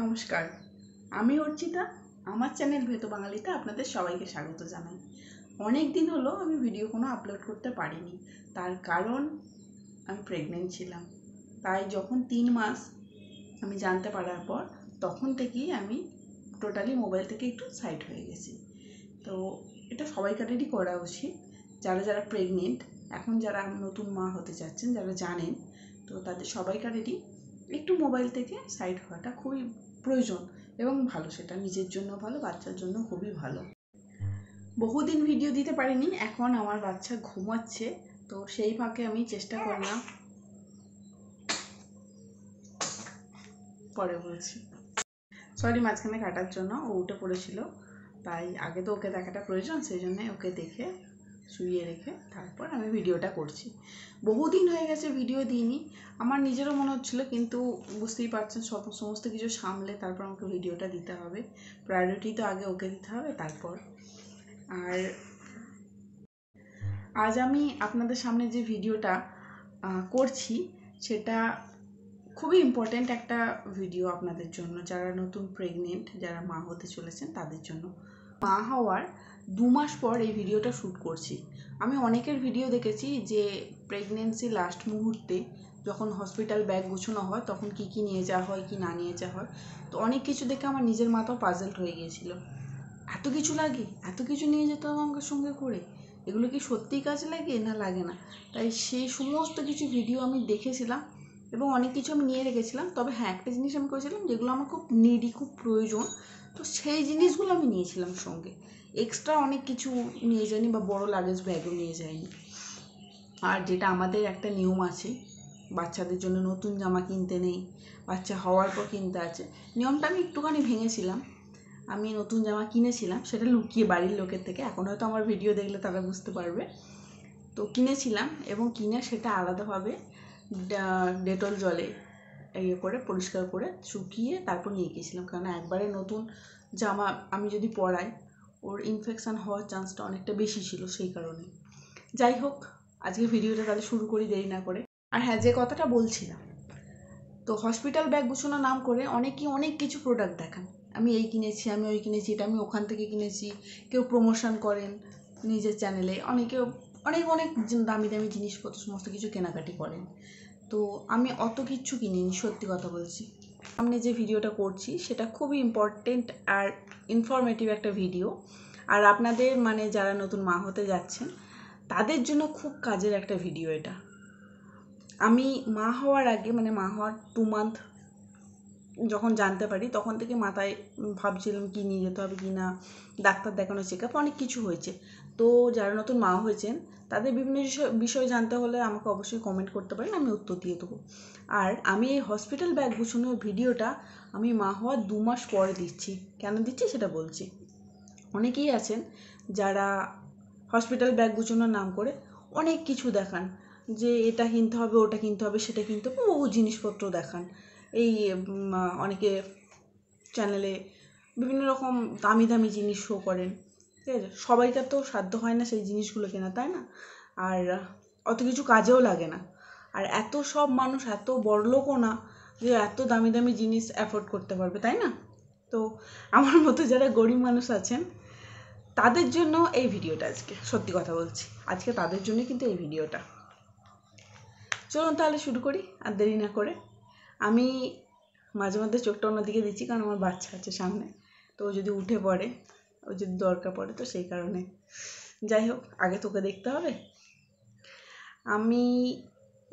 নমস্কার, আমি অর্চিতা। আমার চ্যানেল ভেতো বাঙালিতে আপনাদের সবাইকে স্বাগত জানাই। অনেক দিন হলো আমি ভিডিও কোনো আপলোড করতে পারিনি, তার কারণ আমি প্রেগনেন্ট ছিলাম। তাই যখন 3 মাস আমি জানতে পারার পর তখন থেকেই আমি টোটালি মোবাইল থেকে একটু সাইড হয়ে গেছি। তো এটা সবাইকারেরই করা উচিত, যারা যারা প্রেগনেন্ট, এখন যারা নতুন মা হতে যাচ্ছেন, যারা জানেন, তো তাদের সবাইকারেরই একটু মোবাইল থেকে সাইড হওয়াটা খুবই প্রয়োজন এবং ভালো। সেটা নিজের জন্য ভালো, বাচ্চার জন্য খুবই ভালো। বহুদিন ভিডিও দিতে পারিনি, এখন আমার বাচ্চা ঘুমাচ্ছে, তো সেই ফাঁকে আমি চেষ্টা করলাম। পরে বলছি, সরি মাঝখানে কাটার জন্য। ও উঠে পড়েছিল, তাই আগে তো ওকে দেখাটা প্রয়োজন, সেই জন্য ওকে দেখে শুইয়ে রেখে তারপর আমি ভিডিওটা করছি। বহুদিন হয়ে গেছে ভিডিও দিইনি, আমার নিজেরও মনে হচ্ছিলো, কিন্তু বুঝতেই পারছেন সমস্ত কিছু সামলে তারপর আমাকে ভিডিওটা দিতে হবে। প্রায়োরিটি তো আগে ওকে দিতে হবে তারপর। আর আজ আমি আপনাদের সামনে যে ভিডিওটা করছি সেটা খুবই ইম্পর্ট্যান্ট একটা ভিডিও আপনাদের জন্য, যারা নতুন প্রেগনেন্ট, যারা মা হতে চলেছেন তাদের জন্য। মা হওয়ার 2 মাস পর এই ভিডিওটা শ্যুট করছি। আমি অনেকের ভিডিও দেখেছি যে প্রেগনেন্সি লাস্ট মুহূর্তে যখন হসপিটাল ব্যাগ গুছানো হয় তখন কি কি নিয়ে যাওয়া হয়, কি না নিয়ে যাওয়া হয়। তো অনেক কিছু দেখে আমার নিজের মাথাও পাজলড হয়ে গিয়েছিল। এত কিছু লাগে, এত কিছু নিয়ে যেতে হবে আমাকে সঙ্গে করে, এগুলো কি সত্যিই কাজে লাগে না লাগে না? তাই সেই সমস্ত কিছু ভিডিও আমি দেখেছিলাম এবং অনেক কিছু আমি নিয়ে রেখেছিলাম। তবে হ্যাঁ, একটা জিনিস আমি করেছিলাম যেগুলো আমার খুব নিডি, খুব প্রয়োজন, তো সেই জিনিসগুলো আমি নিয়েছিলাম সঙ্গে। এক্সট্রা অনেক কিছু নিয়ে যাইনি বা বড় লাগেজ ব্যাগও নিয়ে যাইনি। আর যেটা আমাদের একটা নিয়ম আছে, বাচ্চাদের জন্য নতুন জামা কিনতে নেই, বাচ্চা হওয়ার পর কিনতে আছে। নিয়মটা আমি একটুখানি ভেঙেছিলাম। আমি নতুন জামা কিনেছিলাম, সেটা লুকিয়ে বাড়ির লোকের থেকে। এখন হয়তো আমার ভিডিও দেখলে তারা বুঝতে পারবে। তো কিনেছিলাম এবং কিনে সেটা আলাদাভাবে ডেটল জলে করে পরিষ্কার করে শুকিয়ে তারপর নিয়ে গিয়েছিলাম, কারণ একবারে নতুন জামা আমি যদি পরাই ওর ইনফেকশান হওয়ার চান্সটা অনেকটা বেশি ছিল, সেই কারণে। যাই হোক, আজকে ভিডিওটা তাহলে শুরু করি দেরি না করে। আর হ্যাঁ, যে কথাটা বলছিলাম, তো হসপিটাল ব্যাগ গুছানোর নাম করে অনেকেই অনেক কিছু প্রোডাক্ট দেখান, আমি এই কিনেছি, আমি ওই কিনেছি, এটা আমি ওখান থেকে কিনেছি। কেউ প্রমোশন করেন নিজের চ্যানেলে, অনেকেও অনেক অনেক দামি দামি জিনিসপত্র সমস্ত কিছু কেনাকাটি করেন। তো আমি অত কিচ্ছু কিনিনি, সত্যি কথা বলছি। সামনে যে ভিডিওটা করছি সেটা খুবই ইম্পর্টেন্ট আর ইনফরমেটিভ একটা ভিডিও। আর আপনাদের মানে যারা নতুন মা হতে যাচ্ছেন তাদের জন্য খুব কাজের একটা ভিডিও এটা। আমি মা হওয়ার আগে, মানে মা হওয়ার 2 মান্থ যখন জানতে পারি তখন থেকে মাথায় ভাবছিলাম কী নিয়ে যেতে হবে কি না, ডাক্তার দেখানো, চেক আপ অনেক কিছু হয়েছে। তো যারা নতুন মা হয়েছেন তাদের বিভিন্ন বিষয় জানতে হলে আমাকে অবশ্যই কমেন্ট করতে পারেন, আমি উত্তর দিয়ে দেবো। আর আমি এই হসপিটাল ব্যাগ গুছানোর ভিডিওটা আমি মা হওয়ার 2 মাস পরে দিচ্ছি। কেন দিচ্ছি সেটা বলছি। অনেকেই আছেন যারা হসপিটাল ব্যাগ গুছানোর নাম করে অনেক কিছু দেখান, যে এটা কিনতে হবে, ওটা কিনতে হবে, সেটা কিনতে হবে, বহু জিনিসপত্র দেখান। এই অনেকে চ্যানেলে বিভিন্ন রকম দামি দামি জিনিস শো করেন, ঠিক আছে? সবাইকার তো সাধ্য হয় না সেই জিনিসগুলো কেনা, তাই না? আর অত কিছু কাজেও লাগে না। আর এত সব মানুষ এত বড়লোকও না যে এত দামি দামি জিনিস অ্যাফোর্ড করতে পারবে, তাই না? তো আমার মতো যারা গরিব মানুষ আছেন তাদের জন্য এই ভিডিওটা আজকে, সত্যি কথা বলছি, আজকে তাদের জন্য কিন্তু এই ভিডিওটা। চলুন তাহলে শুরু করি আর দেরি না করে। আমি মাঝে মধ্যে চোখটা অন্যদিকে দিচ্ছি কারণ আমার বাচ্চা আছে সামনে, তো ও যদি উঠে পড়ে, ও যদি দরকার পড়ে, তো সেই কারণে। যাই হোক, আগে তোকে দেখতে হবে। আমি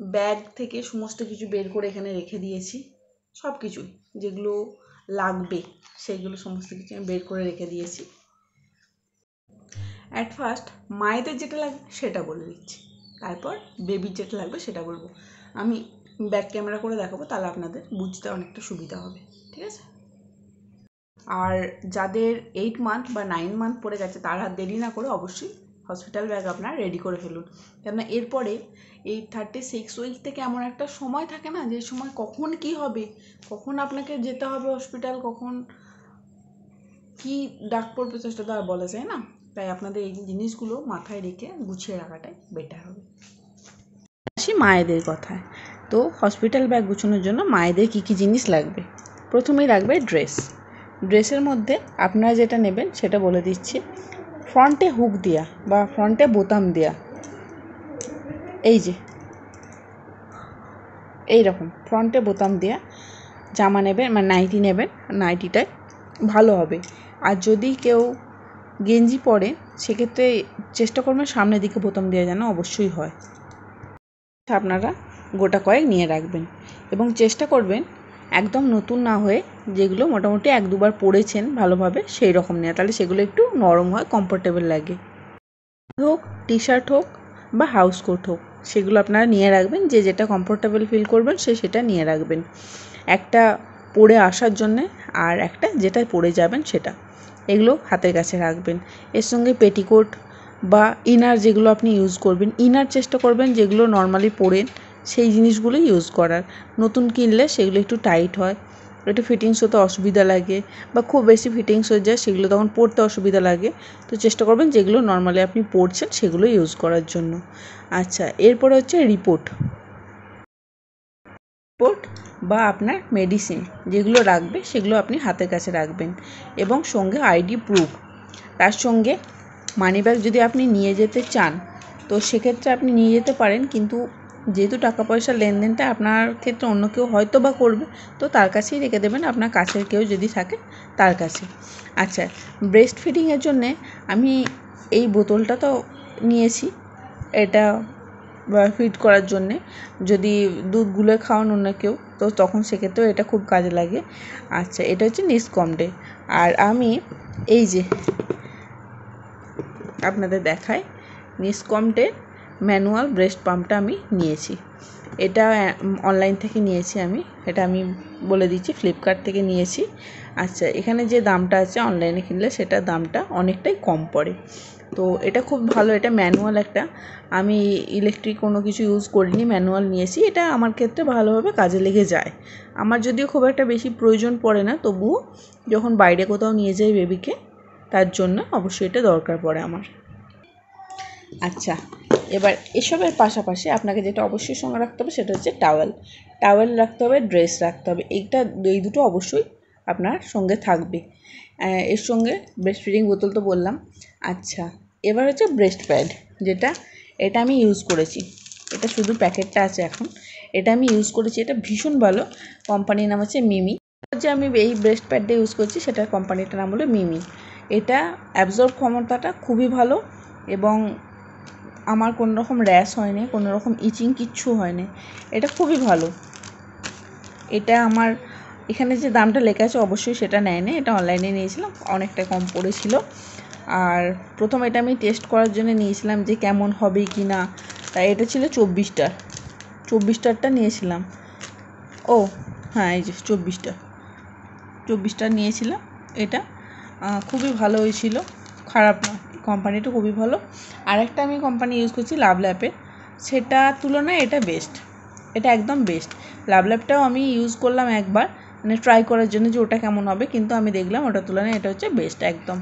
ব্যাগ থেকে সমস্ত কিছু বের করে এখানে রেখে দিয়েছি, সব কিছুই যেগুলো লাগবে সেইগুলো সমস্ত কিছু আমি বের করে রেখে দিয়েছি। অ্যাট ফার্স্ট মায়েদের যেটা লাগবে সেটা বলে দিচ্ছি, তারপর বেবির যেটা লাগবে সেটা বলবো। আমি ব্যাক ক্যামেরা করে দেখাবো, তাহলে আপনাদের বুঝতে অনেকটা সুবিধা হবে, ঠিক আছে? আর যাদের 8 মান্থ বা 9 মান্থ পড়ে গেছে তারা দেরি না করে অবশ্যই হসপিটাল ব্যাগ আপনার রেডি করে ফেলুন, কেননা এরপরে এই 36 উইক থেকে এমন একটা সময় থাকে না, যে সময় কখন কি হবে, কখন আপনাকে যেতে হবে হসপিটাল, কখন কি ডাক পড়বে, তো সেটা আর বলা যায় না। তাই আপনাদের এই জিনিসগুলো মাথায় রেখে গুছিয়ে রাখাটাই বেটার হবে। আসি মায়েদের কথায়। তো হসপিটাল ব্যাগ গুছানোর জন্য মায়েদের কী কী জিনিস লাগবে। প্রথমেই রাখবে ড্রেস। ড্রেসের মধ্যে আপনারা যেটা নেবেন সেটা বলে দিচ্ছি। ফ্রন্টে হুক দেওয়া বা ফ্রন্টে বোতাম দেওয়া, এই যে এইরকম ফ্রন্টে বোতাম দেওয়া জামা নেবেন, মানে নাইটি নেবেন। নাইটিটাই ভালো হবে। আর যদি কেউ গেঞ্জি পরে সেক্ষেত্রে চেষ্টা করবেন সামনের দিকে বোতাম দেওয়া যেন অবশ্যই হয়। আপনারা গোটা কয়েক নিয়ে রাখবেন এবং চেষ্টা করবেন একদম নতুন না হয়ে যেগুলো মোটামুটি 1-2 বার পরেছেন ভালোভাবে সেই রকম নেওয়া, তাহলে সেগুলো একটু নরম হয়, কমফোর্টেবল লাগে। হোক টি শার্ট হোক বা হাউস কোট হোক, সেগুলো আপনারা নিয়ে রাখবেন। যে যেটা কমফোর্টেবল ফিল করবেন সেটা নিয়ে রাখবেন, একটা পরে আসার জন্যে আর একটা যেটা পরে যাবেন সেটা। এগুলো হাতের কাছে রাখবেন। এর সঙ্গে পেটিকোট বা ইনার যেগুলো আপনি ইউজ করবেন, ইনার চেষ্টা করবেন যেগুলো নর্মালি পরেন সেই জিনিসগুলো ইউজ করার। নতুন কিনলে সেগুলো একটু টাইট হয়, একটু ফিটিংস হতে অসুবিধা লাগে বা খুব বেশি ফিটিংস হয়ে যায়, সেগুলো তখন পরতে অসুবিধা লাগে। তো চেষ্টা করবেন যেগুলো নর্মালি আপনি পরছেন সেগুলো ইউজ করার জন্য। আচ্ছা, এরপরে হচ্ছে রিপোর্ট বা আপনার মেডিসিন যেগুলো রাখবে সেগুলো আপনি হাতের কাছে রাখবেন এবং সঙ্গে আইডি প্রুফ। তার সঙ্গে মানি ব্যাগ যদি আপনি নিয়ে যেতে চান তো সেক্ষেত্রে আপনি নিয়ে যেতে পারেন, কিন্তু যেহেতু টাকা পয়সার লেনদেনটা আপনার ক্ষেত্রে অন্য কেউ হয়তো বা করবে, তো তার কাছেই রেখে দেবেন, আপনার কাছের কেউ যদি থাকে তার কাছে। আচ্ছা, ব্রেস্ট ফিডিংয়ের জন্যে আমি এই বোতলটা তো নিয়েছি, এটা ফিড করার জন্যে। যদি দুধ গুলে খাওয়ান অন্য কেউ তো তখন সেক্ষেত্রেও এটা খুব কাজে লাগে। আচ্ছা, এটা হচ্ছে নিসকমডে। আর আমি এই যে আপনাদের দেখাই, নিসকমডে ম্যানুয়াল ব্রেস্ট পাম্পটা আমি নিয়েছি। এটা অনলাইন থেকে নিয়েছি আমি, এটা আমি বলে দিচ্ছি ফ্লিপকার্ট থেকে নিয়েছি। আচ্ছা, এখানে যে দামটা আছে অনলাইনে কিনলে সেটার দামটা অনেকটাই কম পড়ে। তো এটা খুব ভালো, এটা ম্যানুয়াল একটা, আমি ইলেকট্রিক কোনো কিছু ইউজ করিনি, ম্যানুয়াল নিয়েছি। এটা আমার ক্ষেত্রে ভালোভাবে কাজে লেগে যায়। আমার যদিও খুব একটা বেশি প্রয়োজন পড়ে না, তবুও যখন বাইরে কোথাও নিয়ে যাই বেবিকে, তার জন্য অবশ্যই এটা দরকার পড়ে আমার। আচ্ছা, এবার এসবের পাশাপাশি আপনাকে যেটা অবশ্যই সঙ্গে রাখতে হবে সেটা হচ্ছে টাওয়েল রাখতে হবে, ড্রেস রাখতে হবে। এই দুটো অবশ্যই আপনার সঙ্গে থাকবে। এর সঙ্গে ব্রেস্ট ফিডিং বোতল তো বললাম। আচ্ছা, এবার হচ্ছে ব্রেস্ট প্যাড, এটা আমি ইউজ করেছি। এটা শুধু প্যাকেটটা আছে এখন, এটা আমি ইউজ করেছি। এটা ভীষণ ভালো, কোম্পানির নাম হচ্ছে মিমি। যে আমি এই ব্রেস্ট প্যাডটা ইউজ করছি সেটার কোম্পানিটার নাম হলো মিমি। এটা অ্যাবজর্ব ক্ষমতাটা খুবই ভালো এবং আমার কোনো রকম র্যাশ হয়নি, কোনো রকম ইচিং কিচ্ছু হয়নি। এটা খুবই ভালো। এটা আমার এখানে যে দামটা লেখা আছে অবশ্যই সেটা নেয়নি, এটা অনলাইনে নিয়েছিলাম, অনেকটা কম পড়েছিল। আর প্রথম এটা আমি টেস্ট করার জন্য নিয়েছিলাম যে কেমন হবে কি না, তাই এটা ছিল 24টারটা নিয়েছিলাম। ও হ্যাঁ, এই যে 24টা নিয়েছিলাম। এটা খুবই ভালো হয়েছিল, খারাপ না, কোম্পানিটা খুবই ভালো। আরেকটা আমি কোম্পানি ইউজ করছি লাভল্যাপের, সেটার তুলনায় এটা বেস্ট, এটা একদম বেস্ট। লাভল্যাপটাও আমি ইউজ করলাম একবার, মানে ট্রাই করার জন্য যে ওটা কেমন হবে, কিন্তু আমি দেখলাম ওটার তুলনায় এটা হচ্ছে বেস্ট একদম।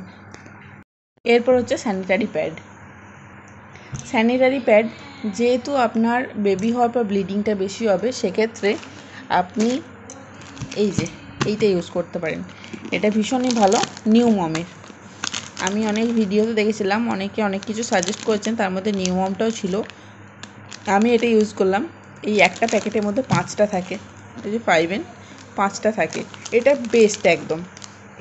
এরপর হচ্ছে স্যানিটারি প্যাড। যেহেতু আপনার বেবি হওয়ার পর ব্লিডিংটা বেশি হবে, সেক্ষেত্রে আপনি এইটা ইউজ করতে পারেন। এটা ভীষণই ভালো, নিউ মমের। আমি অনেক ভিডিওতে দেখেছিলাম, অনেকে অনেক কিছু সাজেস্ট করেছেন, তার মধ্যে নিউ মমটাও ছিল। আমি এটা ইউজ করলাম। এই একটা প্যাকেটের মধ্যে 5টা থাকে, এটা যে পাইবেন 5টা থাকে। এটা বেস্ট একদম।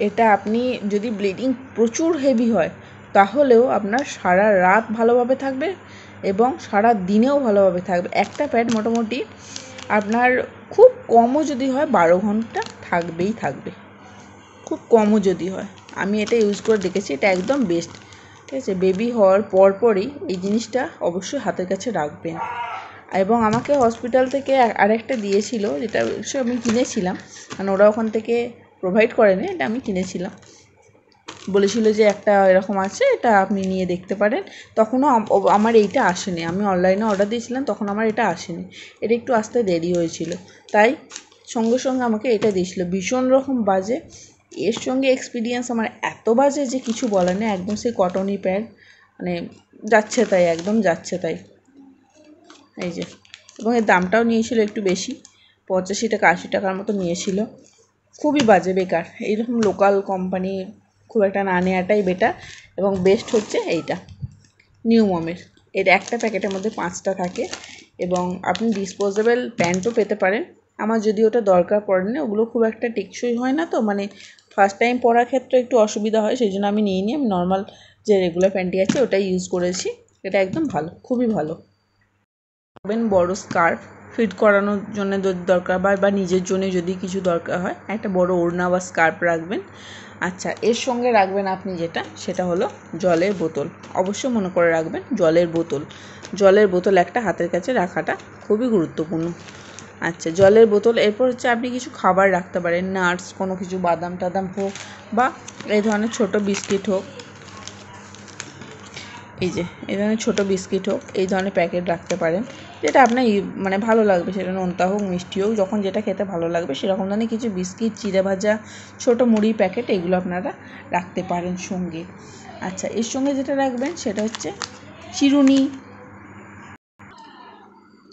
এটা আপনি যদি ব্লিডিং প্রচুর হেভি হয় তাহলেও আপনার সারা রাত ভালোভাবে থাকবে এবং সারা দিনেও ভালোভাবে থাকবে। একটা প্যাড মোটামুটি আপনার খুব কমও যদি হয় 12 ঘন্টা থাকবে, খুব কমও যদি হয়। আমি এটা ইউজ করে দেখেছি, এটা একদম বেস্ট। ঠিক আছে, বেবি হওয়ার পরই এই জিনিসটা অবশ্যই হাতের কাছে রাখবেন। এবং আমাকে হসপিটাল থেকে আরেকটা দিয়েছিল, যেটা আমি কিনেছিলাম, কারণ ওরা ওখান থেকে প্রোভাইড করেনি, এটা আমি কিনেছিলাম। বলেছিল যে একটা এরকম আছে, এটা আপনি নিয়ে দেখতে পারেন। তখনও আমার এইটা আসেনি, আমি অনলাইনে অর্ডার দিয়েছিলাম, তখন আমার এটা আসেনি, এটা একটু আসতে দেরি হয়েছিল, তাই সঙ্গে সঙ্গে আমাকে এটা দিয়েছিল। ভীষণ রকম বাজে, এর সঙ্গে এক্সপিরিয়েন্স আমার এত বাজে যে কিছু বলার নেই। একদম সেই কটনি প্যাড, মানে যাচ্ছে তাই, একদম যাচ্ছে তাই। এবং এর দামটাও নিয়েছিল একটু বেশি, 85 টাকা 80 টাকার মতো নিয়েছিল। খুবই বাজে, বেকার। এইরকম লোকাল কোম্পানি খুব একটা না নেওয়াটাই বেটার, এবং বেস্ট হচ্ছে এইটা নিউ মমের। এর একটা প্যাকেটের মধ্যে 5টা থাকে, এবং আপনি ডিসপোজেবল প্যান্টও পেতে পারেন। আমার যদি ওটা দরকার পড়েনি, ওগুলো খুব একটা টেকসই হয় না, তো মানে ফার্স্ট টাইম পরার ক্ষেত্রে একটু অসুবিধা হয়, সেই জন্য আমি নিয়ে নিই। আমি নর্মাল যে রেগুলার প্যান্টটি আছে ওটাই ইউজ করেছি। এটা একদম ভালো, খুবই ভালো। বড় স্কার্ফ ফিট করানোর জন্য যদি দরকার বা নিজের জন্য যদি কিছু দরকার হয়, একটা বড় ওড়না বা স্কার্ফ রাখবেন। আচ্ছা, এর সঙ্গে রাখবেন আপনি যেটা, সেটা হলো জলের বোতল। অবশ্যই মনে করে রাখবেন জলের বোতল। জলের বোতল একটা হাতের কাছে রাখাটা খুবই গুরুত্বপূর্ণ। আচ্ছা, জলের বোতল। এরপর হচ্ছে আপনি কিছু খাবার রাখতে পারেন, নাটস, কোনো কিছু বাদাম টাদাম হোক, বা এই ধরনের ছোটো বিস্কিট হোক, এই ধরনের ছোটো বিস্কিট হোক, এই ধরনের প্যাকেট রাখতে পারেন, যেটা আপনার মানে ভালো লাগবে, সেটা নোনতা হোক মিষ্টি হোক, যখন যেটা খেতে ভালো লাগবে সেরকম ধরনের কিছু বিস্কিট, চিড়ে ভাজা, ছোটো মুড়ির প্যাকেট, এগুলো আপনারা রাখতে পারেন সঙ্গে। আচ্ছা, এর সঙ্গে যেটা রাখবেন সেটা হচ্ছে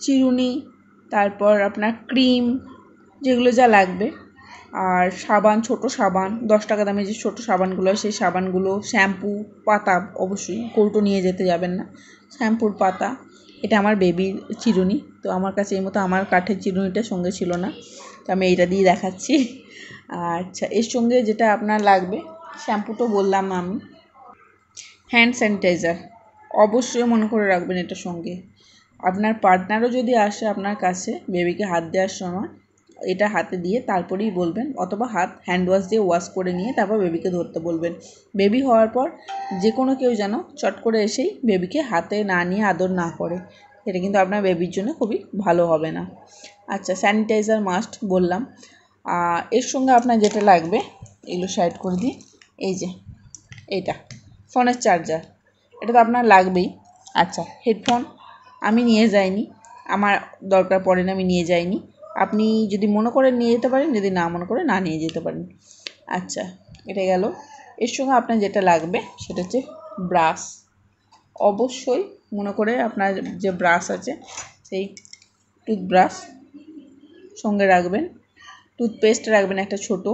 চিরুনি, তারপর আপনার ক্রিম, যেগুলো যা লাগবে, আর সাবান, ছোটো সাবান, 10 টাকা দামের যে ছোটো সাবানগুলো, সেই সাবানগুলো, শ্যাম্পু, পাতা, অবশ্যই কৌটো নিয়ে যেতে যাবেন না, শ্যাম্পুর পাতা। এটা আমার বেবির চিরুনি, তো আমার কাছে এই মতো আমার কাঠের চিরুনিটা সঙ্গে ছিল না, তো আমি এইটা দিয়ে দেখাচ্ছি। আচ্ছা, এর সঙ্গে যেটা আপনার লাগবে, শ্যাম্পু তো বললাম আমি, হ্যান্ড স্যানিটাইজার অবশ্যই মনে করে রাখবেন এটার সঙ্গে। আপনার পার্টনারও যদি আসে আপনার কাছে বেবিকে হাত দেওয়ার সময়, এটা হাতে দিয়ে তারপরেই বলবেন, অথবা হাত হ্যান্ড ওয়াশ দিয়ে ওয়াশ করে নিয়ে তারপর বেবিকে ধরতে বলবেন। বেবি হওয়ার পর যে কোনো কেউ যেন চট করে এসেই বেবিকে হাতে না নিয়ে আদর না করে, এটা কিন্তু আপনার বেবির জন্য খুবই ভালো হবে না। আচ্ছা, স্যানিটাইজার মাস্ট বললাম। এর সঙ্গে আপনার যেটা লাগবে, এগুলো সাইড করে দিই, এই যে এইটা ফোনের চার্জার, এটা তো আপনার লাগবেই। আচ্ছা, হেডফোন আমি নিয়ে যাইনি, আমার দরকার পড়ে না, আমি নিয়ে যাইনি। আপনি যদি মনে করেন নিয়ে যেতে পারেন, যদি না মনে করে না নিয়ে যেতে পারেন। আচ্ছা, এটা গেল। এর সঙ্গে আপনার যেটা লাগবে সেটা হচ্ছে ব্রাশ। অবশ্যই মনে করে আপনার যে ব্রাশ আছে সেই টুথব্রাশ সঙ্গে রাখবেন। টুথপেস্ট রাখবেন একটা ছোট।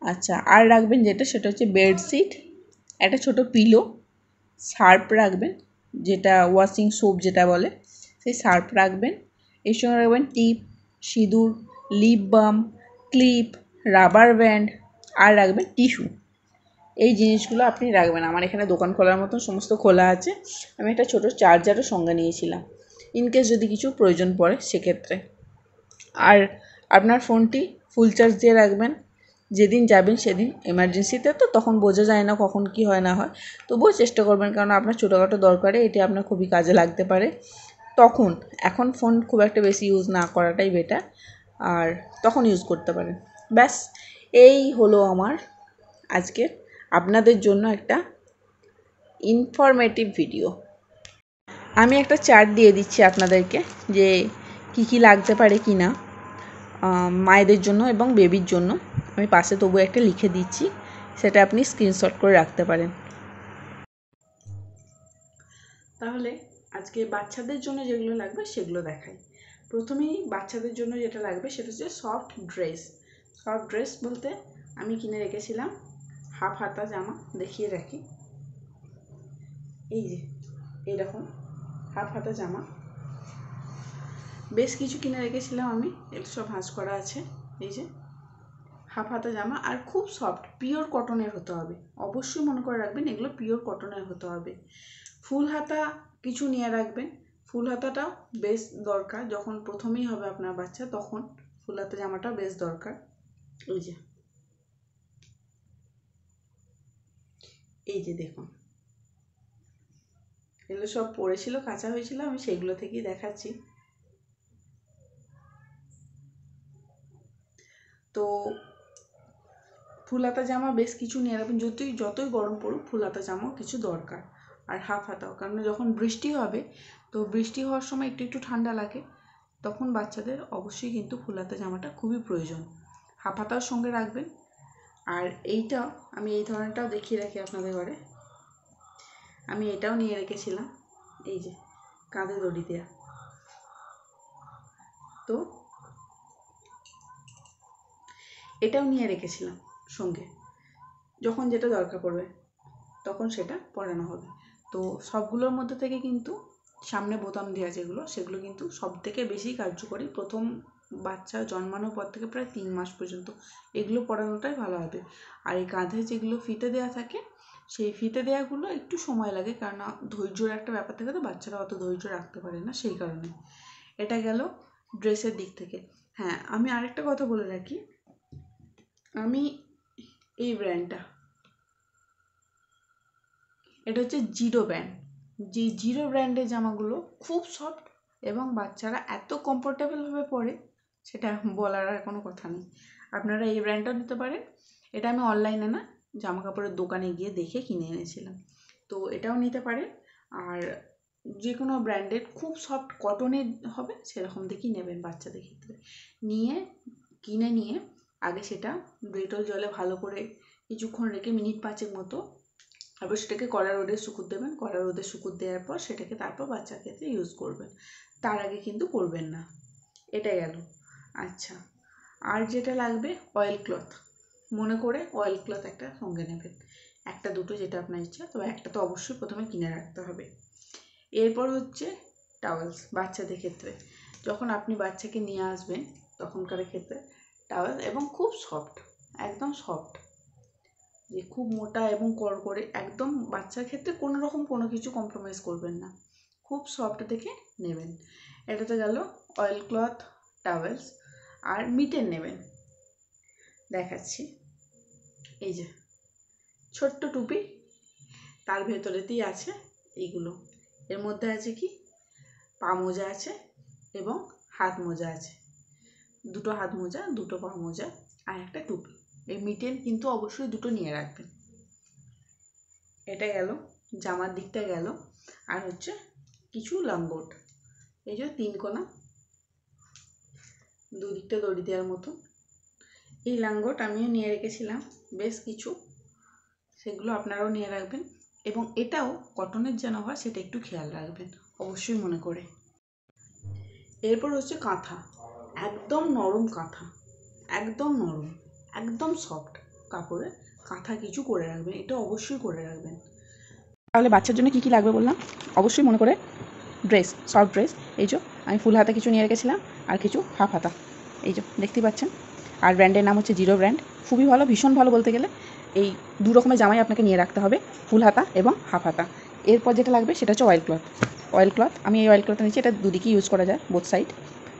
আচ্ছা, আর রাখবেন যেটা, সেটা হচ্ছে বেডশিট, একটা ছোট পিলো, সার্ফ রাখবেন, যেটা ওয়াশিং সোপ যেটা বলে, সেই সার্ফ রাখবেন। এর সঙ্গে রাখবেন টিপ, সিঁদুর, lip balm, clip, rubber band, আর রাখবেন টিস্যু। এই জিনিসগুলো আপনি রাখবেন। আমার এখানে দোকান খোলার মতো সমস্ত খোলা আছে। আমি একটা ছোটো চার্জারও সঙ্গে নিয়েছিলাম, ইনকেস যদি কিছু প্রয়োজন পড়ে সেক্ষেত্রে। আর আপনার ফোনটি ফুল চার্জ দিয়ে রাখবেন। যেদিন যাবেন সেদিন, এমার্জেন্সিতে তো তখন বোঝা যায় না কখন কি হয় না হয়, তবুও চেষ্টা করবেন, কারণ আপনার ছোটোখাটো দরকারে এটি আপনার খুবই কাজে লাগতে পারে তখন। এখন ফোন খুব একটা বেশি ইউজ না করাটাই বেটার, আর তখন ইউজ করতে পারেন। ব্যাস, এই হলো আমার আজকের আপনাদের জন্য একটা ইনফরমেটিভ ভিডিও। আমি একটা চার্ট দিয়ে দিচ্ছি আপনাদেরকে, যে কি কি লাগতে পারে কি না মায়েদের জন্য এবং বেবির জন্য। আমি পাশে তবু একটা লিখে দিচ্ছি, সেটা আপনি স্ক্রিনশট করে রাখতে পারেন। তাহলে আজকে বাচ্চাদের জন্য যেগুলো লাগবে সেগুলো দেখাই। প্রথমেই বাচ্চাদের জন্য যেটা লাগবে সেটা হচ্ছে সফট ড্রেস। সফট ড্রেস বলতে আমি কিনে রেখেছিলাম হাফ হাতা জামা, দেখিয়ে রাখি, এই যে এইরকম হাফ হাতা জামা বেশ কিছু কিনে রেখেছিলাম আমি, এগুলো সব ভাঁজ করা আছে। এই যে হাফ হাতা জামা, আর খুব সফট পিওর কটনের হতে হবে, অবশ্যই মনে করে রাখবেন এগুলো পিওর কটনের হতে হবে। ফুল হাতা কিছু নিয়ে রাখবেন, ফুল হাতাটাও বেশ দরকার, যখন প্রথমেই হবে আপনার বাচ্চা তখন ফুল হাতা জামাটা বেশ দরকার। এই যে দেখুন, এগুলো সব পড়েছিল, কাঁচা হয়েছিল, আমি সেগুলো থেকেই দেখাচ্ছি। তো ফুল হাতা জামা বেশ কিছু নিয়ে রাখবেন, যতই গরম পড়ুক ফুল হাতা জামাও কিছু দরকার, আর হাফ হাতাও, কারণ যখন বৃষ্টি হবে, তো বৃষ্টি হওয়ার সময় একটু একটু ঠান্ডা লাগে, তখন বাচ্চাদের অবশ্যই কিন্তু ফুল হাতা জামাটা খুবই প্রয়োজন। হাফ হাতাও সঙ্গে রাখবেন। আর এইটাও আমি এই ধরনেরটাও দেখিয়ে রাখি আপনাদের ঘরে, আমি এটাও নিয়ে রেখেছিলাম, এই যে কাঁধে দড়ি দেওয়া। তো এটাও নিয়ে রেখেছিলাম সঙ্গে, যখন যেটা দরকার পড়বে তখন সেটা পরানো হবে। তো সবগুলোর মধ্যে থেকে কিন্তু সামনে বোতাম দেওয়া যেগুলো, সেগুলো কিন্তু সব থেকে বেশি কার্যকরী। প্রথম বাচ্চা জন্মানোর পর থেকে প্রায় 3 মাস পর্যন্ত এগুলো পরানোটাই ভালো হবে। আর এই কাঁধে যেগুলো ফিতে দেওয়া থাকে, সেই ফিতে দেওয়াগুলো একটু সময় লাগে, কারণ ধৈর্যর একটা ব্যাপার থাকে, তো বাচ্চারা অত ধৈর্য রাখতে পারে না, সেই কারণে। এটা গেল ড্রেসের দিক থেকে। হ্যাঁ, আমি আরেকটা কথা বলে রাখি, আমি এই ব্র্যান্ডটা, এটা হচ্ছে জিরো ব্র্যান্ড। যে জিরো ব্র্যান্ডের জামাগুলো খুব সফট এবং বাচ্চারা এত কমফোর্টেবলভাবে পরে, সেটা বলার আর কোনো কথা নেই। আপনারা এই ব্র্যান্ডটাও নিতে পারেন। এটা আমি অনলাইনে না, জামা কাপড়ের দোকানে গিয়ে দেখে কিনে এনেছিলাম। তো এটাও নিতে পারেন। আর যে কোনো ব্র্যান্ডের খুব সফট কটনের হবে সেরকম দেখেই নেবেন বাচ্চাদের ক্ষেত্রে। কিনে নিয়ে আগে সেটা ডেটল জলে ভালো করে কিছুক্ষণ রেখে মিনিট 5 মতো, তারপর সেটাকে কড়া রোদে শুকুত দেবেন। কড়া রোদে শুকুত দেওয়ার পর সেটাকে তারপর বাচ্চার ক্ষেত্রে ইউজ করবেন, তার আগে কিন্তু করবেন না। এটা গেল। আচ্ছা, আর যেটা লাগবে অয়েল ক্লথ, মনে করে অয়েল ক্লথ একটা সঙ্গে নেবেন, একটা দুটো যেটা আপনার ইচ্ছা, তবে একটা তো অবশ্যই প্রথমে কিনে রাখতে হবে। এরপর হচ্ছে টাওয়েলস। বাচ্চাদের ক্ষেত্রে যখন আপনি বাচ্চাকে নিয়ে আসবেন তখনকার ক্ষেত্রে টাওয়েল, এবং খুব সফট, একদম সফট, যে খুব মোটা এবং কড়কড়ে, একদম বাচ্চার ক্ষেত্রে কোনো রকম কোনো কিছু কম্প্রোমাইজ করবেন না, খুব সফট দেখে নেবেন। এটাতে গেল অয়েল ক্লথ, টাওয়েলস। আর মিটেন নেবেন, দেখাচ্ছি। এই যে ছোট্ট টুপি, তার ভেতরেতেই আছে এইগুলো। এর মধ্যে আছে কি, পা মোজা আছে এবং হাত মোজা আছে, দুটো হাত মোজা, দুটো পা মোজা আর একটা টুপি। এই মিটেন কিন্তু অবশ্যই দুটো নিয়ে রাখবেন। এটা গেল জামার দিকটা গেল। আর হচ্ছে কিছু লাঙ্গট, এই যে 3 কোনা, দুদিকটা দড়ি দেওয়ার মতো। এই লাঙ্গট আমিও নিয়ে রেখেছিলাম বেশ কিছু, সেগুলো আপনারাও নিয়ে রাখবেন। এবং এটাও কটনের যেন হয় সেটা একটু খেয়াল রাখবেন অবশ্যই মনে করে। এরপর হচ্ছে কাঁথা, একদম নরম কাঁথা, একদম নরম, একদম সফট কাপড়ে কাঁথা কিছু করে রাখবেন, এটা অবশ্যই করে রাখবেন। তাহলে বাচ্চার জন্য কী কী লাগবে বললাম, অবশ্যই মনে করে ড্রেস, সফট ড্রেস। এই যে আমি ফুল হাতা কিছু নিয়ে রেখেছিলাম, আর কিছু হাফ হাতা, এই যে দেখতেই পাচ্ছেন। আর ব্র্যান্ডের নাম হচ্ছে জিরো ব্র্যান্ড, খুবই ভালো, ভীষণ ভালো বলতে গেলে। এই 2 রকমের জামাই আপনাকে নিয়ে রাখতে হবে, ফুল হাতা এবং হাফ হাতা। এরপর যেটা লাগবে সেটা হচ্ছে অয়েল ক্লথ। অয়েল ক্লথ, আমি এই অয়েল ক্লথটা নিচ্ছি, এটা দুদিকেই ইউজ করা যায়, both side.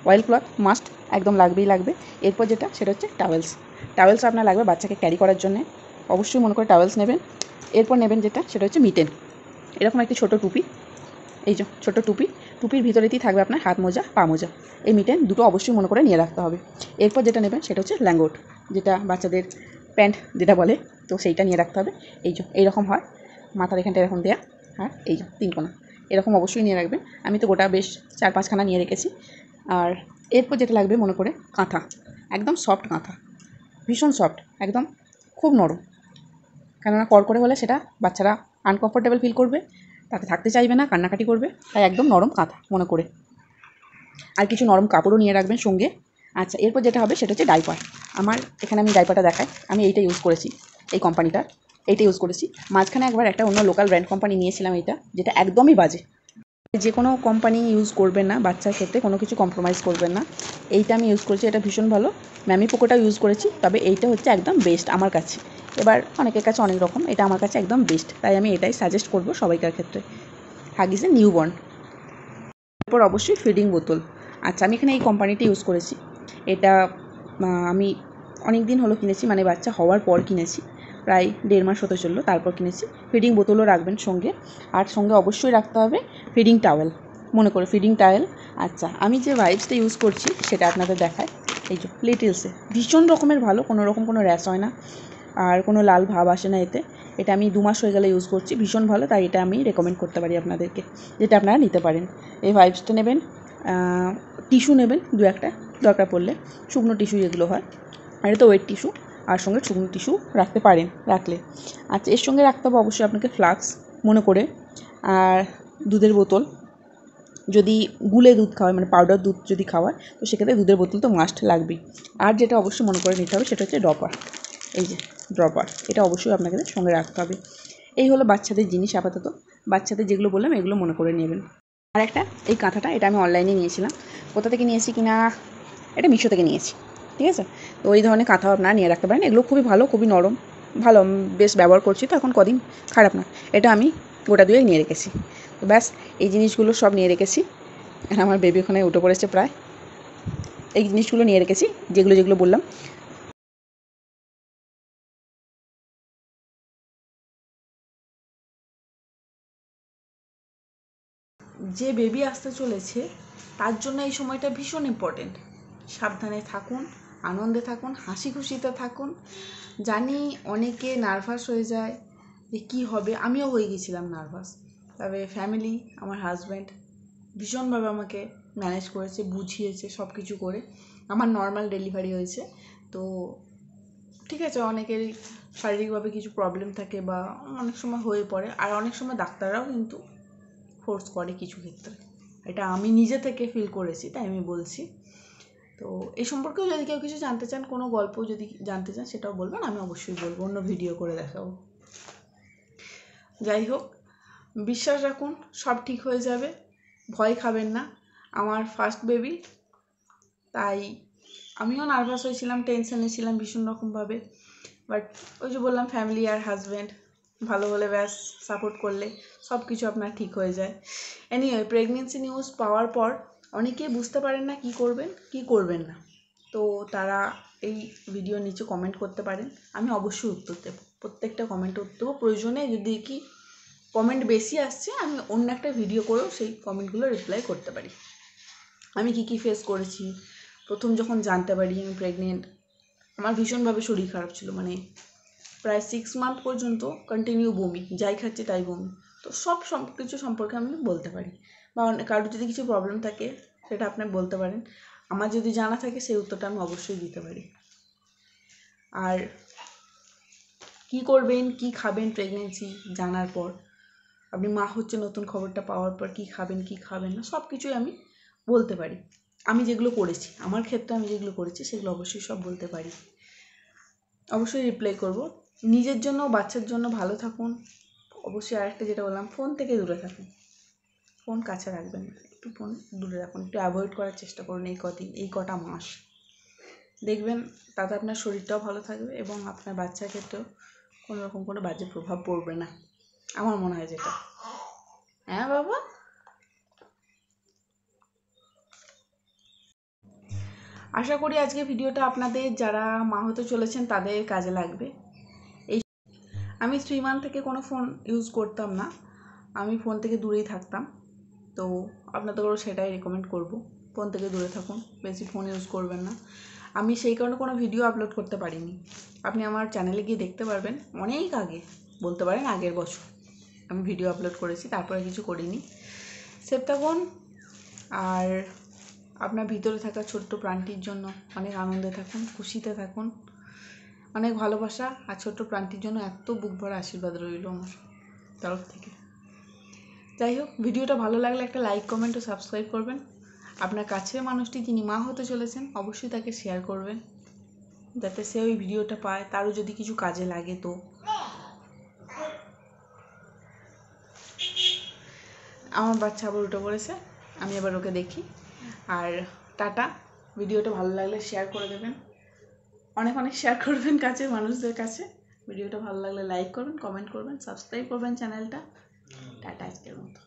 Oil cloth must, একদম লাগবেই লাগবে। এরপর যেটা সেটা হচ্ছে টাওয়েলস। টাওয়েলস আপনার লাগবে বাচ্চাকে ক্যারি করার জন্য, অবশ্যই মনে করে টাওয়েলস নেবেন। এরপর নেবেন যেটা সেটা হচ্ছে মিটেন, এরকম একটি ছোটো টুপি, এই যে ছোটো টুপি, টুপির ভিতরেতেই থাকবে আপনার হাত মোজা, পা মোজা। এই মিটেন দুটো অবশ্যই মনে করে নিয়ে রাখতে হবে। এরপর যেটা নেবেন সেটা হচ্ছে ল্যাঙ্গোট, যেটা বাচ্চাদের প্যান্ট যেটা বলে, তো সেইটা নিয়ে রাখতে হবে। এই যে এইরকম হয়, মাথার এখানটা এরকম দেয়া, আর এই যে 3 কোনা, এরকম অবশ্যই নিয়ে রাখবেন। আমি তো গোটা বেশ 4-5 খানা নিয়ে রেখেছি। আর এরপর যেটা লাগবে মনে করে কাঁথা, একদম সফট কাঁথা, ভীষণ সফট, একদম খুব নরম, কেননা কড়কড়ে হলে সেটা বাচ্চারা আনকমফোর্টেবল ফিল করবে, তাতে থাকতে চাইবে না, কান্নাকাটি করবে, তাই একদম নরম কাঁথা মনে করে। আর কিছু নরম কাপড়ও নিয়ে রাখবেন সঙ্গে। আচ্ছা, এরপর যেটা হবে সেটা হচ্ছে ডাইপার। আমার এখানে আমি ডাইপারটা দেখাই, আমি এইটা ইউজ করেছি, এই কোম্পানিটার এইটা ইউজ করেছি। মাঝখানে একবার একটা অন্য লোকাল ব্র্যান্ড কোম্পানি নিয়েছিলাম, এইটা যেটা একদমই বাজে। যে কোনো কোম্পানি ইউজ করবেন না, বাচ্চার ক্ষেত্রে কোনো কিছু কম্প্রোমাইজ করবেন না। এইটা আমি ইউজ করেছি, এটা ভীষণ ভালো। ম্যামি পোকোটাও ইউজ করেছি, তবে এইটা হচ্ছে একদম বেস্ট আমার কাছে। এবার অনেকের কাছে অনেক রকম, এটা আমার কাছে একদম বেস্ট, তাই আমি এটাই সাজেস্ট করব সবাইকার ক্ষেত্রে। হাগিসের নিউবর্ন। এরপর অবশ্যই ফিডিং বোতল। আচ্ছা, আমি এখানে এই কোম্পানিটা ইউজ করেছি, এটা আমি অনেক দিন হলো কিনেছি, মানে বাচ্চা হওয়ার পর কিনেছি, প্রায় 1.5 মাস হতে চললো, তারপর কিনেছি। ফিডিং বোতলও রাখবেন সঙ্গে, আর সঙ্গে অবশ্যই রাখতে হবে ফিডিং টাওয়েল, মনে করে ফিডিং টাওয়েল। আচ্ছা, আমি যে ভাইবসটা ইউজ করছি সেটা আপনাদের দেখায়, এই যে লিটলসে, ভীষণ রকমের ভালো, কোনো রকম কোনো র্যাশ হয় না, আর কোনো লাল ভাব আসে না এতে। এটা আমি 2 মাস হয়ে গেলে ইউজ করছি, ভীষণ ভালো, তাই এটা আমি রেকমেন্ড করতে পারি আপনাদেরকে, যেটা আপনারা নিতে পারেন। এই ভাইবসটা নেবেন, টিস্যু নেবেন 2-1টা দরকার পড়লে, শুকনো টিস্যু যেগুলো হয়, আর এটা তো ওয়েট টিস্যু, আর সঙ্গে শুকনো টিস্যু রাখতে পারেন রাখলে। আচ্ছা, এর সঙ্গে রাখতে হবে অবশ্যই আপনাকে ফ্লাস্ক মনে করে, আর দুধের বোতল, যদি গুলে দুধ খাওয়ায় মানে পাউডার দুধ যদি খাওয়ায় তো সেক্ষেত্রে দুধের বোতল তো মাস্ট লাগবেই। আর যেটা অবশ্যই মনে করে নিতে হবে সেটা হচ্ছে ড্রপার, এই যে ড্রপার, এটা অবশ্যই আপনাকে সঙ্গে রাখতে হবে। এই হলো বাচ্চাদের জিনিস আপাতত। বাচ্চাদের যেগুলো বললাম এগুলো মনে করে নেবেন। আর একটা এই কাঁথাটা, এটা আমি অনলাইনে নিয়েছিলাম, কোথা থেকে নিয়েছি কিনা, এটা মিশো থেকে নিয়েছি, ঠিক আছে। তো ওই ধরনের কাঁথাও আপনারা নিয়ে রাখতে পারেন, এগুলো খুবই ভালো, খুবই নরম, ভালো, বেশ ব্যবহার করছি তো এখন কদিন, খারাপ না। এটা আমি গোটা দুয়েক নিয়ে রেখেছি। তো ব্যাস এই জিনিসগুলো সব নিয়ে রেখেছি। আর আমার বেবি ওখানে উঠে পড়েছে প্রায়। এই জিনিসগুলো নিয়ে রেখেছি যেগুলো যেগুলো বললাম। যে বেবি আসতে চলেছে তার জন্য এই সময়টা ভীষণ ইম্পর্টেন্ট। সাবধানে থাকুন, আনন্দে থাকুন, হাসি খুশিতে থাকুন। জানি অনেকে নার্ভাস হয়ে যায় যে কী হবে, আমিও হয়ে গেছিলাম নার্ভাস। তবে ফ্যামিলি, আমার হাজব্যান্ড ভীষণভাবে আমাকে ম্যানেজ করেছে, বুঝিয়েছে সব কিছু করে। আমার নর্মাল ডেলিভারি হয়েছে। তো ঠিক আছে, অনেকেরই শারীরিকভাবে কিছু প্রবলেম থাকে বা অনেক সময় হয়ে পড়ে, আর অনেক সময় ডাক্তাররাও কিন্তু ফোর্স করে কিছু ক্ষেত্রে। এটা আমি নিজে থেকে ফিল করেছি, তাই আমি বলছি। তো এই সম্পর্কেও যদি কেউ কিছু জানতে চান, কোনো গল্প যদি জানতে চান সেটাও বলবেন, আমি অবশ্যই বলবো, অন্য ভিডিও করে দেখাবো। যাই হোক, বিশ্বাস রাখুন, সব ঠিক হয়ে যাবে, ভয় খাবেন না। আমার ফার্স্ট বেবি, তাই আমিও নার্ভাস হয়েছিলাম, টেনশনে ছিলাম ভীষণ রকমভাবে। বাট ওই যে বললাম, ফ্যামিলি আর হাজব্যান্ড ভালো হলে, ব্যাস সাপোর্ট করলে সব কিছু আপনার ঠিক হয়ে যায়। এনিওয়ে, প্রেগনেন্সি নিউজ পাওয়ার পর অনেকেই বুঝতে পারেন না কী করবেন কী করবেন না। তো তারা এই ভিডিওর নিচে কমেন্ট করতে পারেন, আমি অবশ্যই উত্তর দেবো, প্রত্যেকটা কমেন্টে উত্তর দেবো। প্রয়োজনে যদি কি কমেন্ট বেশি আসছে, আমি অন্য একটা ভিডিও করেও সেই কমেন্টগুলো রিপ্লাই করতে পারি। আমি কী ফেস করেছি, প্রথম যখন জানতে পারি আমি প্রেগনেন্ট, আমার ভীষণভাবে শরীর খারাপ ছিল, মানে প্রায় 6 মান্থ পর্যন্ত কন্টিনিউ বমি, যাই খাচ্ছি তাই বমি। তো সব কিছু সম্পর্কে আমি বলতে পারি, বা কারোর যদি কিছু প্রবলেম থাকে সেটা আপনি বলতে পারেন, আমার যদি জানা থাকে সেই উত্তরটা আমি অবশ্যই দিতে পারি। আর কি করবেন, কি খাবেন প্রেগনেন্সি জানার পর, আপনি মা হচ্ছে নতুন খবরটা পাওয়ার পর কী খাবেন কী খাবেন না, সব কিছুই আমি বলতে পারি। আমি যেগুলো করেছি, আমার ক্ষেত্রে আমি যেগুলো করেছি সেগুলো অবশ্যই সব বলতে পারি, অবশ্যই রিপ্লাই করব। নিজের জন্য, বাচ্চার জন্য ভালো থাকুন। অবশ্যই আরেকটা যেটা বললাম, ফোন থেকে দূরে থাকুন, ফোন কাছে রাখবেন না, একটু ফোন দূরে রাখুন, একটু অ্যাভয়েড করার চেষ্টা করুন এই কটা মাস। দেখবেন তাতে আপনার শরীরটাও ভালো থাকবে এবং আপনার বাচ্চার ক্ষেত্রেও কোনো রকম কোনো বাজে প্রভাব পড়বে না, আমার মনে হয় যেটা। হ্যাঁ বাবা, আশা করি আজকে ভিডিওটা আপনাদের যারা মা হতে চলেছেন তাদের কাজে লাগবে। আমি 3 মান্থ থেকে কোনো ফোন ইউজ করতাম না, আমি ফোন থেকে দূরেই থাকতাম। তো আপনাদেরও সেটাই রেকমেন্ড করব, ফোন থেকে দূরে থাকুন, বেশি ফোন ইউজ করবেন না। আমি সেই কারণে কোনো ভিডিও আপলোড করতে পারিনি, আপনি আমার চ্যানেলে গিয়ে দেখতে পারবেন। অনেক আগে, বলতে পারেন আগের বছর আমি ভিডিও আপলোড করেছি, তারপরে কিছু করিনি। সেফ থাকুন, আর আপনার ভিতরে থাকা ছোট্ট প্রাণটির জন্য অনেক আনন্দে থাকুন, খুশিতে থাকুন। অনেক ভালোবাসা, আর ছোট্ট প্রাণটির জন্য এত বুক ভরা আশীর্বাদ রইল আমার তরফ থেকে। যাই হোক, ভিডিওটা ভালো লাগলে একটা লাইক, কমেন্ট ও সাবস্ক্রাইব করবেন। আপনার কাছের মানুষটি যিনি মা হতে চলেছেন অবশ্যই তাকে শেয়ার করবেন, যাতে সে ওই ভিডিওটা পায়, তারও যদি কিছু কাজে লাগে। তো আমার বাচ্চা আবার উঠে পড়েছে, আমি এবার ওকে দেখি। আর টাটা, ভিডিওটা ভালো লাগলে শেয়ার করে দেবেন, অনেক অনেক শেয়ার করবেন কাছের মানুষদের কাছে। ভিডিওটা ভালো লাগলে লাইক করবেন, কমেন্ট করবেন, সাবস্ক্রাইব করবেন চ্যানেলটা। টাটা আজকের মতো।